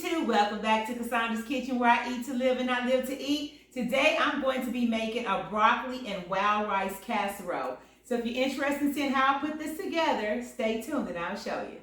YouTube. Welcome back to Cassandra's Kitchen, where I eat to live and I live to eat. Today I'm going to be making a broccoli and wild rice casserole. So if you're interested in seeing how I put this together, stay tuned and I'll show you.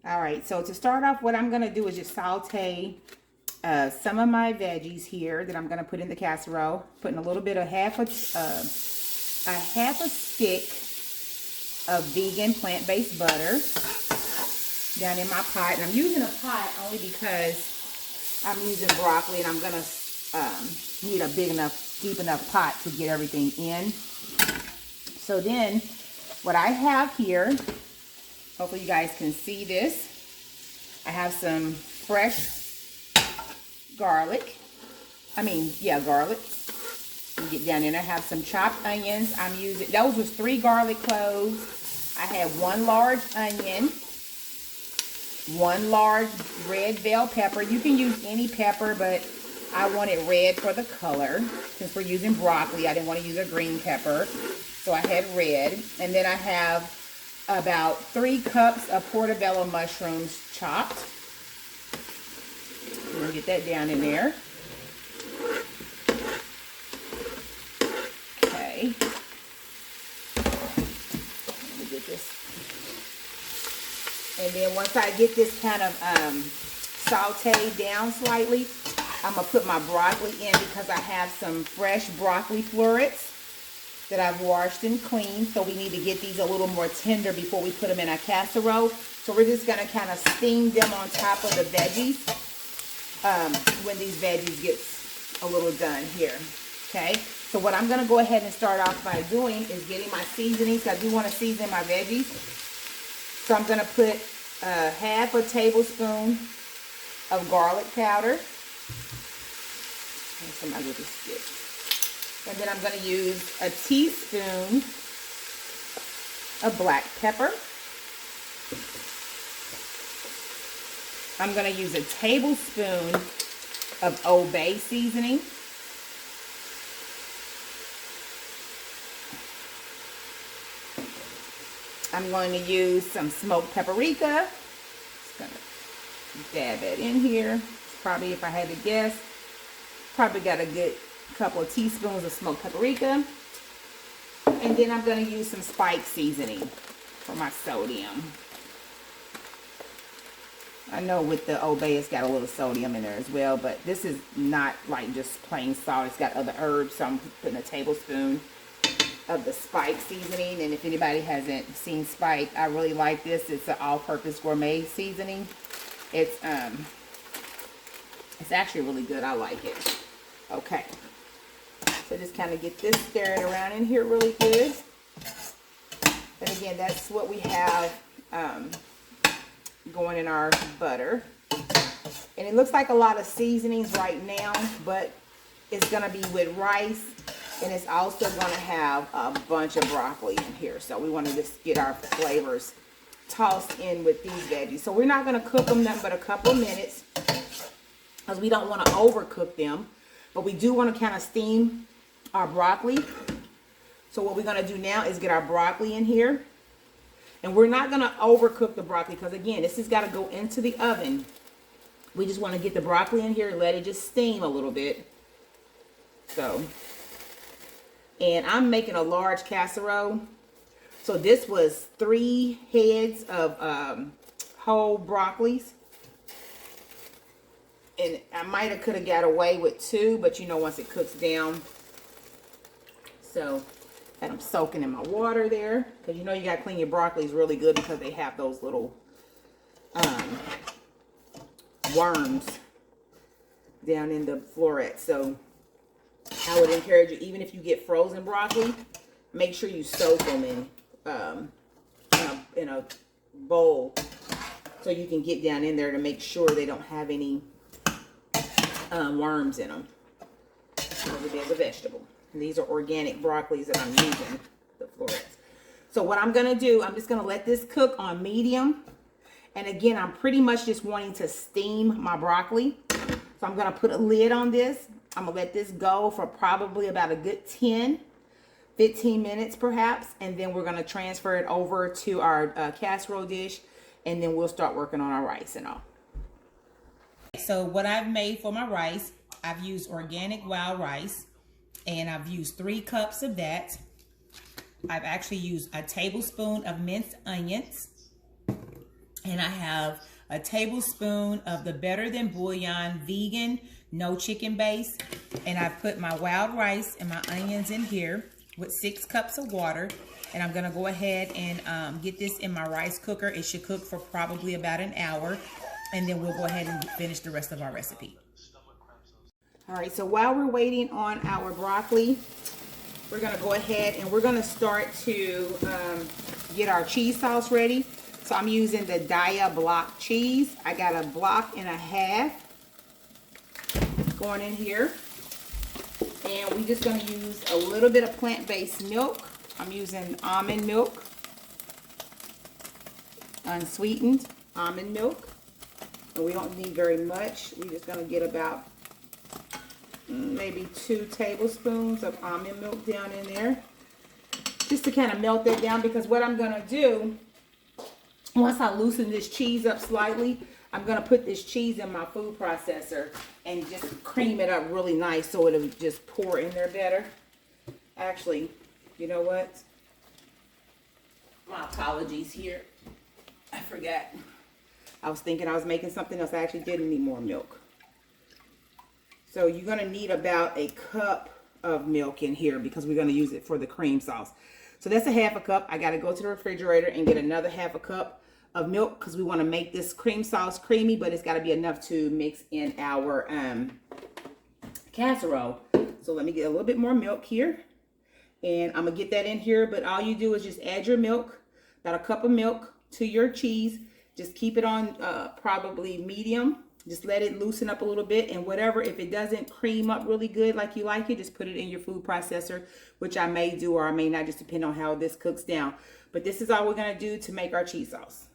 Alright, so to start off, what I'm going to do is just saute some of my veggies here that I'm going to put in the casserole. Putting a little bit of half a stick of vegan plant-based butter down in my pot. And I'm using a pot only because I'm using broccoli and I'm going to need a big enough, deep enough pot to get everything in. So then what I have here, hopefully you guys can see this. I have some fresh garlic. Garlic. Get down in. I have some chopped onions. I'm using, those was 3 garlic cloves. I had 1 large onion, 1 large red bell pepper. You can use any pepper, but I wanted red for the color. Since we're using broccoli, I didn't want to use a green pepper. So I had red. And then I have about 3 cups of portobello mushrooms chopped. We're going to get that down in there. Okay. Let me get this. And then once I get this kind of sauteed down slightly, I'm going to put my broccoli in because I have some fresh broccoli florets that I've washed and cleaned. So we need to get these a little more tender before we put them in our casserole. So we're just going to kind of steam them on top of the veggies when these veggies get a little done here. Okay, so what I'm going to go ahead and start off by doing is getting my seasonings. I do want to season my veggies. So I'm going to put half a tablespoon of garlic powder. Somebody with a stick. And then I'm going to use a teaspoon of black pepper. I'm going to use a tablespoon of Old Bay seasoning. I'm going to use some smoked paprika. Just going to dab it in here. Probably, if I had to guess, probably got a good couple of teaspoons of smoked paprika. And then I'm going to use some spike seasoning for my sodium. I know with the Old Bay it's got a little sodium in there as well, but this is not like just plain salt. It's got other herbs, so I'm putting a tablespoon of the spike seasoning. And if anybody hasn't seen spike, I really like this. It's an all-purpose gourmet seasoning. It's actually really good. I like it. Okay. So just kind of get this stirred around in here really good. And again, that's what we have going in our butter. And it looks like a lot of seasonings right now, but it's going to be with rice. And it's also going to have a bunch of broccoli in here. So we want to just get our flavors tossed in with these veggies. So we're not going to cook them nothing but a couple of minutes, because we don't want to overcook them. But we do want to kind of steam our broccoli. So what we're going to do now is get our broccoli in here. And we're not going to overcook the broccoli because, again, this has got to go into the oven. We just want to get the broccoli in here and let it just steam a little bit. So, and I'm making a large casserole. So this was 3 heads of whole broccolis. And I could have got away with 2, but you know, once it cooks down. So, and I'm soaking in my water there, because you know you got to clean your broccolis really good because they have those little worms down in the florets. So I would encourage you, even if you get frozen broccoli, make sure you soak them in a bowl so you can get down in there to make sure they don't have any worms in them. There's a vegetable. And these are organic broccolis that I'm using, the florets. So what I'm going to do, I'm just going to let this cook on medium. And again, I'm pretty much just wanting to steam my broccoli. So I'm gonna put a lid on this. I'm gonna let this go for probably about a good 10, 15 minutes perhaps. And then we're gonna transfer it over to our casserole dish. And then we'll start working on our rice and all. So what I've made for my rice, I've used organic wild rice. And I've used 3 cups of that. I've actually used a tablespoon of minced onions. And I have a tablespoon of the Better Than Bouillon vegan, no chicken base. And I put my wild rice and my onions in here with 6 cups of water. And I'm gonna go ahead and get this in my rice cooker. It should cook for probably about an hour. And then we'll go ahead and finish the rest of our recipe. All right, so while we're waiting on our broccoli, we're gonna go ahead and we're gonna start to get our cheese sauce ready. So I'm using the Daya block cheese. I got a block and a half going in here. And we're just gonna use a little bit of plant-based milk. I'm using almond milk, unsweetened almond milk. And we don't need very much. We're just gonna get about maybe 2 tablespoons of almond milk down in there. Just to kind of melt that down, because what I'm gonna do, once I loosen this cheese up slightly, I'm gonna put this cheese in my food processor and just cream it up really nice so it'll just pour in there better. Actually, you know what? My apologies here. I forgot. I was thinking I was making something else. I actually didn't need more milk. So you're gonna need about a cup of milk in here because we're gonna use it for the cream sauce. So that's a half a cup. I gotta go to the refrigerator and get another half a cup of milk because we wanna make this cream sauce creamy, but it's gotta be enough to mix in our casserole. So let me get a little bit more milk here. And I'm gonna get that in here, but all you do is just add your milk, about a cup of milk to your cheese. Just keep it on probably medium. Just let it loosen up a little bit, and whatever, if it doesn't cream up really good like you like it, just put it in your food processor, which I may do or I may not, just depend on how this cooks down. But this is all we're gonna do to make our cheese sauce.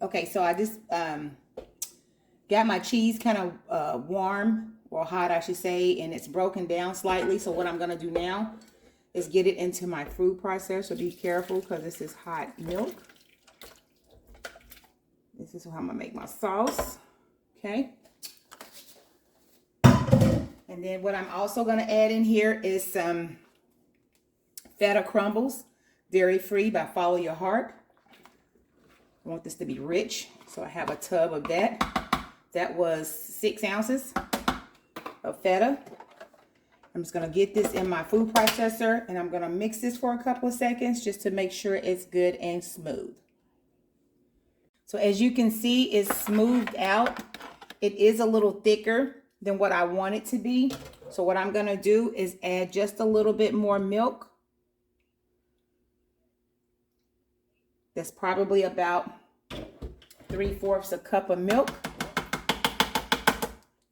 Okay, so I just got my cheese kind of warm, or hot I should say, and it's broken down slightly. So what I'm gonna do now is get it into my food processor. So be careful because this is hot milk. This is how I'm gonna make my sauce, okay? And then what I'm also gonna add in here is some feta crumbles, dairy-free by Follow Your Heart. I want this to be rich, so I have a tub of that. That was 6 ounces of feta. I'm just gonna get this in my food processor and I'm gonna mix this for a couple of seconds just to make sure it's good and smooth. So as you can see, it's smoothed out. It is a little thicker than what I want it to be. So what I'm gonna do is add just a little bit more milk. That's probably about 3/4 a cup of milk.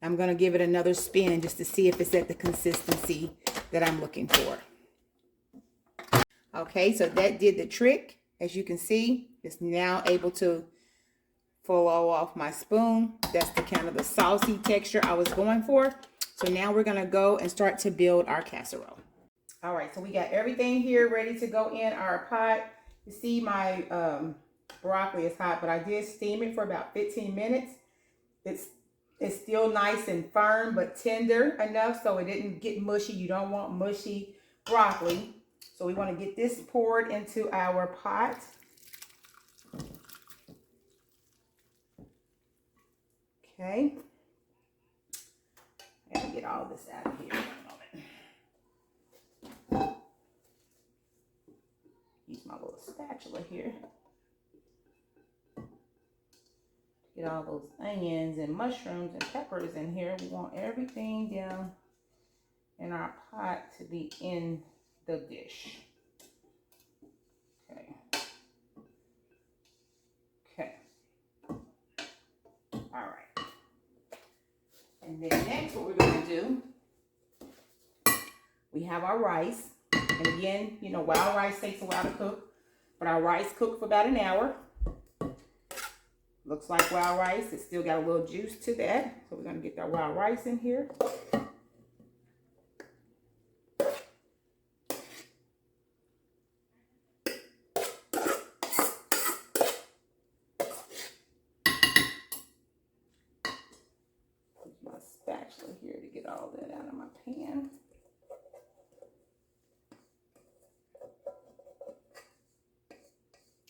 I'm gonna give it another spin just to see if it's at the consistency that I'm looking for. Okay, so that did the trick. As you can see, it's now able to flow off my spoon. That's the kind of the saucy texture I was going for. So now we're gonna go and start to build our casserole. All right, so we got everything here ready to go in our pot. You see my broccoli is hot, but I did steam it for about 15 minutes. It's still nice and firm, but tender enough so it didn't get mushy. You don't want mushy broccoli. So we want to get this poured into our pot. Okay. I gotta get all this out of here in a moment. Use my little spatula here. Get all those onions and mushrooms and peppers in here. We want everything down in our pot to be in the dish. Okay. Okay. All right. And then next what we're going to do, we have our rice. And again, you know, wild rice takes a while to cook, but our rice cooked for about an hour. Looks like wild rice. It's still got a little juice to that. So we're going to get that wild rice in here. Use my spatula here to get all that out of my pan.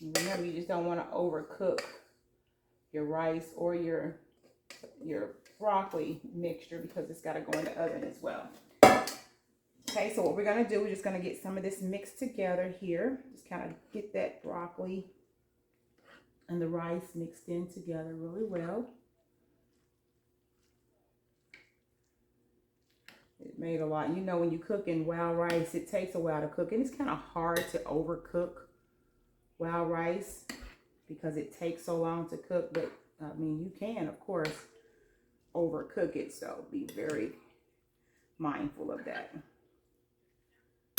And remember, you just don't want to overcook your rice or your broccoli mixture because it's got to go in the oven as well. Okay, so what we're going to do, we're just going to get some of this mixed together here. Just kind of get that broccoli and the rice mixed in together really well. It made a lot. You know, when you cook in wild rice, it takes a while to cook. And it's kind of hard to overcook wild rice because it takes so long to cook. But, I mean, you can, of course, overcook it. So be very mindful of that.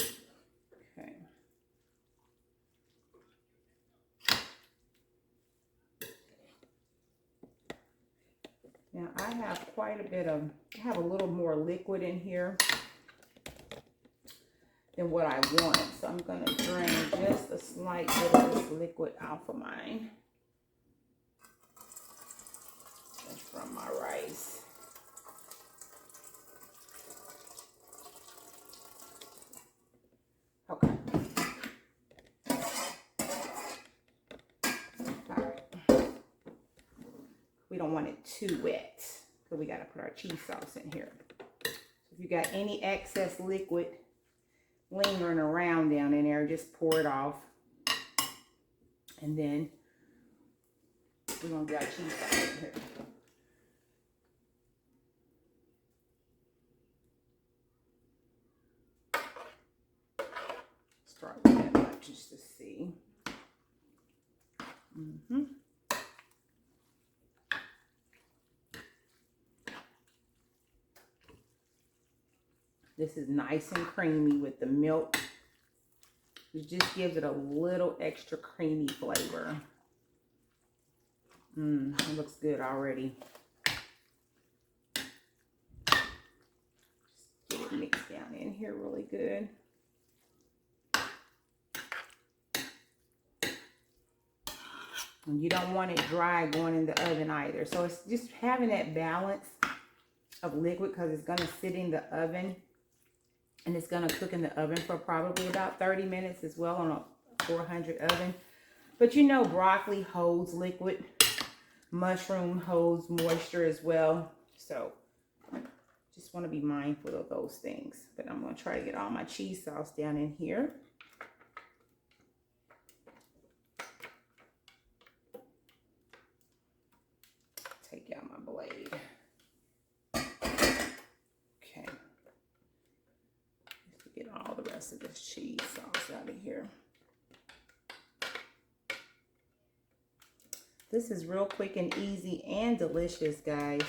Okay. Now I have quite a bit of, I have a little more liquid in here than what I want. So I'm going to drain just a slight bit of this liquid off of mine. That's from my rice. Okay. All right. We don't want it too wet because we got to put our cheese sauce in here. So if you got any excess liquid lingering around down in there, just pour it off. And then we're going to get our cheese sauce in here. Start with that much just to see. This is nice and creamy with the milk. It just gives it a little extra creamy flavor. It looks good already. Just get it mixed down in here really good. And you don't want it dry going in the oven either. So it's just having that balance of liquid because it's going to sit in the oven. And it's going to cook in the oven for probably about 30 minutes as well on a 400 oven. But you know, broccoli holds liquid. Mushroom holds moisture as well. So just want to be mindful of those things. But I'm going to try to get all my cheese sauce down in here. Take out my blade. Okay. Get all the rest of this cheese sauce out of here. This is real quick and easy and delicious, guys.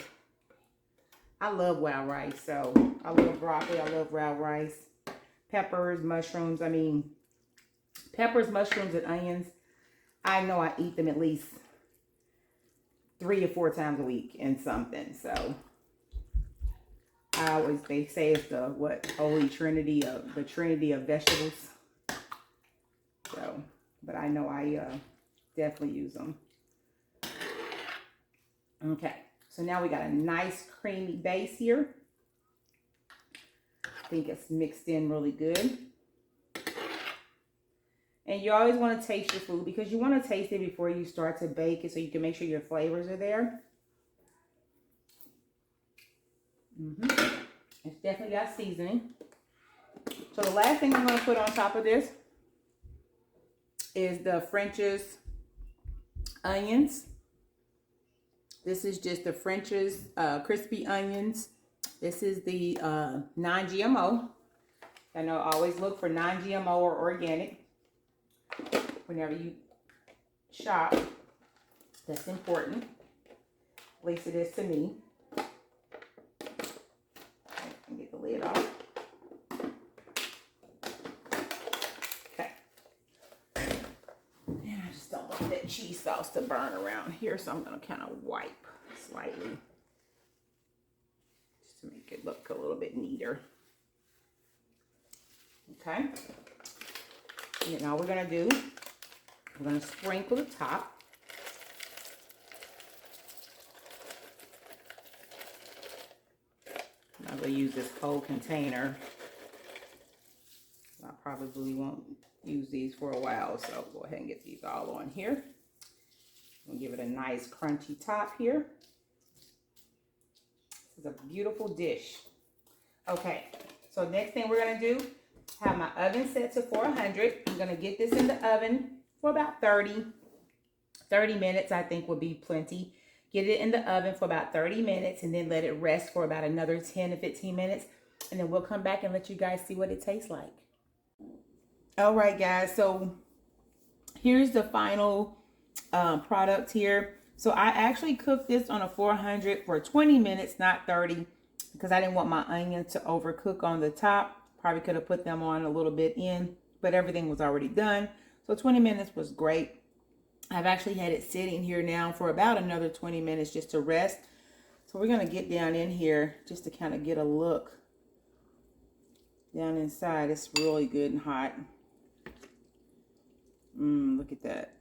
I love wild rice, so I love broccoli, I love wild rice. Peppers, mushrooms, I mean, peppers, mushrooms, and onions. I know I eat them at least 3 or 4 times a week in something, so they say it's the holy trinity of the trinity of vegetables. So, but I know I definitely use them. Okay, so now we got a nice creamy base here. I think it's mixed in really good. And you always want to taste your food because you want to taste it before you start to bake it so you can make sure your flavors are there. It's definitely got seasoning. So the last thing I'm going to put on top of this is the French's onions. This is just the French's crispy onions. This is the non-GMO. I know always look for non-GMO or organic whenever you shop. That's important. At least it is to me. Get the lid off. Okay. And I just don't want that cheese sauce to to burn around here, so I'm gonna kind of wipe slightly just to make it look a little bit neater. Okay. And then all we're gonna do, we're gonna sprinkle the top. I'm gonna use this whole container. I probably won't use these for a while, so go ahead and get these all on here. We'll give it a nice crunchy top here. This is a beautiful dish. Okay, so next thing we're gonna do, have my oven set to 400. I'm gonna get this in the oven for about 30 minutes, I think would be plenty. Get it in the oven for about 30 minutes and then let it rest for about another 10 to 15 minutes. And then we'll come back and let you guys see what it tastes like. All right, guys, so here's the final product here. So I actually cooked this on a 400 for 20 minutes, not 30, because I didn't want my onions to overcook on the top. Probably could have put them on a little bit in, but everything was already done. So 20 minutes was great. I've actually had it sitting here now for about another 20 minutes just to rest. So we're going to get down in here just to kind of get a look down inside. It's really good and hot. Look at that.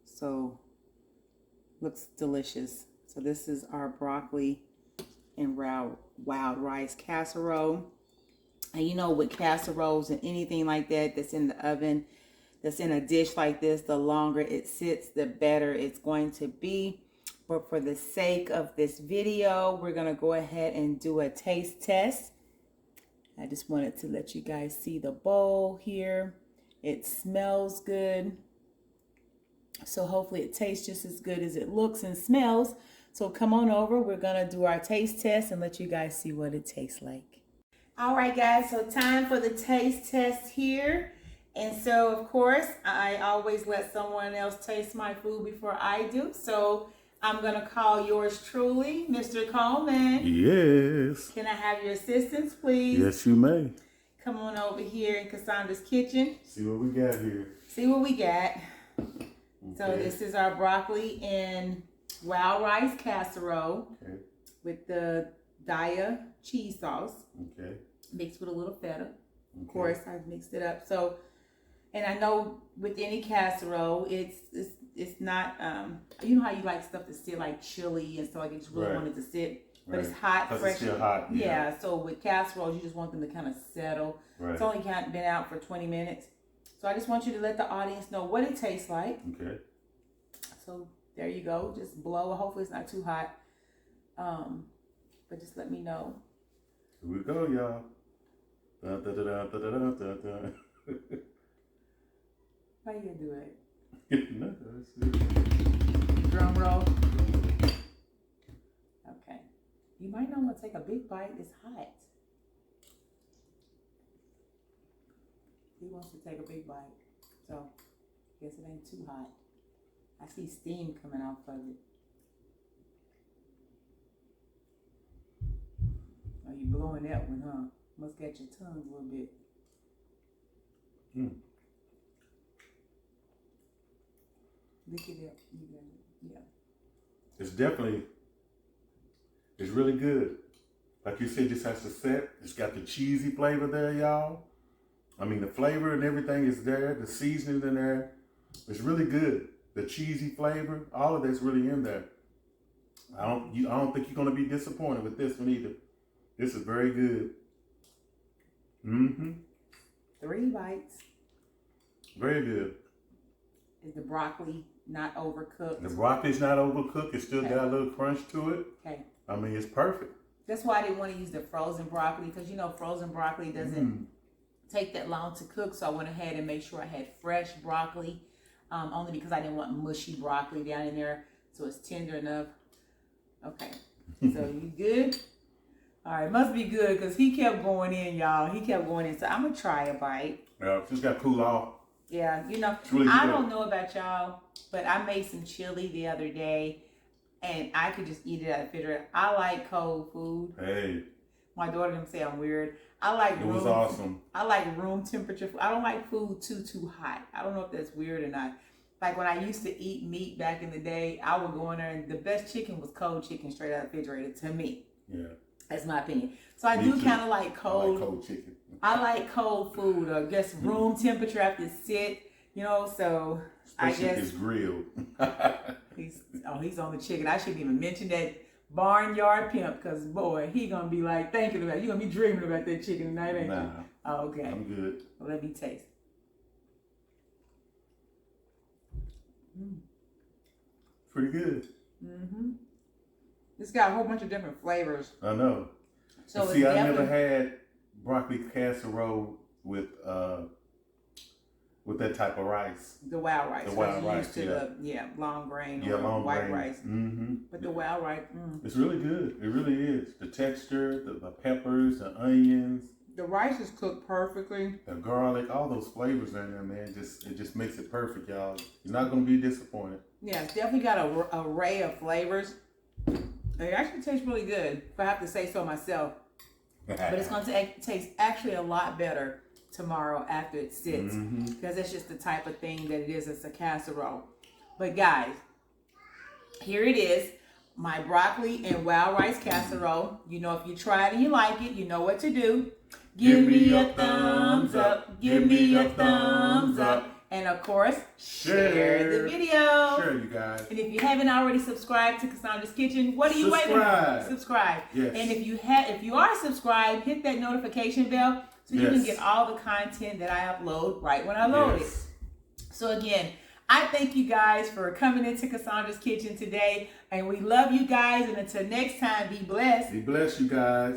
So looks delicious. So this is our broccoli and wild rice casserole. And you know, with casseroles and anything like that that's in the oven, that's in a dish like this, the longer it sits, the better it's going to be. But for the sake of this video, we're going to go ahead and do a taste test. I just wanted to let you guys see the bowl here. It smells good. So hopefully it tastes just as good as it looks and smells. So come on over. We're going to do our taste test and let you guys see what it tastes like. All right, guys. So time for the taste test here. And so, of course, I always let someone else taste my food before I do. So I'm going to call yours truly, Mr. Coleman. Yes. Can I have your assistance, please? Yes, you may. Come on over here in Cassandra's kitchen. See what we got here. See what we got. Okay. So this is our broccoli and wild rice casserole with the Daya cheese sauce. Okay. Mixed with a little feta. Of course, I've mixed it up. So, and I know with any casserole, it's not, you know how you like stuff to sit like chili and stuff like you just really want it to sit. But it's hot, fresh. It's still hot. Yeah, so with casseroles, you just want them to kind of settle. Right. It's only been out for 20 minutes. So I just want you to let the audience know what it tastes like. Okay. So there you go. Just blow. Hopefully it's not too hot. But just let me know. Here we go, y'all. Da, da, da, da, da, da, da, da. How you gonna do it? No, that's it. Drum roll. Okay. You might not want to take a big bite. It's hot. He wants to take a big bite. So, guess it ain't too hot. I see steam coming off of it. Oh, you blowing that one, huh? Must get your tongue a little bit. Look at it. Yeah. It's really good. Like you said, just has to set. It's got the cheesy flavor there, y'all. I mean, the flavor and everything is there. The seasoning in there. It's really good. The cheesy flavor, all of that's really in there. I don't think you're gonna be disappointed with this one either. This is very good. 3 bites. Very good. Is the broccoli not overcooked? The broccoli's not overcooked. It's still got a little crunch to it. Okay. I mean, it's perfect. That's why I didn't want to use the frozen broccoli, because you know frozen broccoli doesn't take that long to cook. So I went ahead and made sure I had fresh broccoli, only because I didn't want mushy broccoli down in there. So it's tender enough. Okay. So you good? All right, must be good because he kept going in, y'all. He kept going in. So I'm going to try a bite. Yeah, just got to cool off. Yeah, you know, really I don't know about y'all, but I made some chili the other day, and I could just eat it out of the refrigerator. I like cold food. Hey. My daughter didn't say I'm weird. It was awesome. I like room temperature food. I don't like food too hot. I don't know if that's weird or not. If like when I used to eat meat back in the day, I would go in there and the best chicken was cold chicken straight out of the refrigerator to me. Yeah. That's my opinion. So I Me do too. kind of like cold. I like cold chicken. I like cold food or just room temperature after it sit, you know, so Especially I if guess it's grilled. he's on the chicken. I shouldn't even mention that barnyard pimp because boy, he gonna be like thinking about it. You gonna be dreaming about that chicken tonight, ain't Nah. you? Oh, okay. I'm good. Well, let me taste. Pretty good. Mm-hmm. It's got a whole bunch of different flavors. I know. So See, it's I never definitely- had broccoli casserole with that type of rice. the wild rice. The wild 'cause you're rice, used to the long grain Yeah, or long white grain. rice. Mm-hmm. But the wild rice, It's really good. It really is. The texture, the peppers, the onions, the rice is cooked perfectly. the garlic, all those flavors in there, man. It just makes it perfect, y'all. You're not gonna be disappointed. Yeah, it's definitely got an array of flavors. It actually tastes really good, if I have to say so myself. But it's going to taste actually a lot better tomorrow after it sits. Because it's just the type of thing that it is. It's a casserole. But guys, here it is. My broccoli and wild rice casserole. You know, if you try it and you like it, you know what to do. Give me a thumbs up. Give me a thumbs up. And of course, share the video. Share, you guys. And if you haven't already subscribed to Cassandra's Kitchen, what are you waiting for? Subscribe. Yes. And if you are subscribed, hit that notification bell so you can get all the content that I upload right when I load it. So again, I thank you guys for coming into Cassandra's Kitchen today. And we love you guys. And until next time, be blessed. Be blessed, you guys.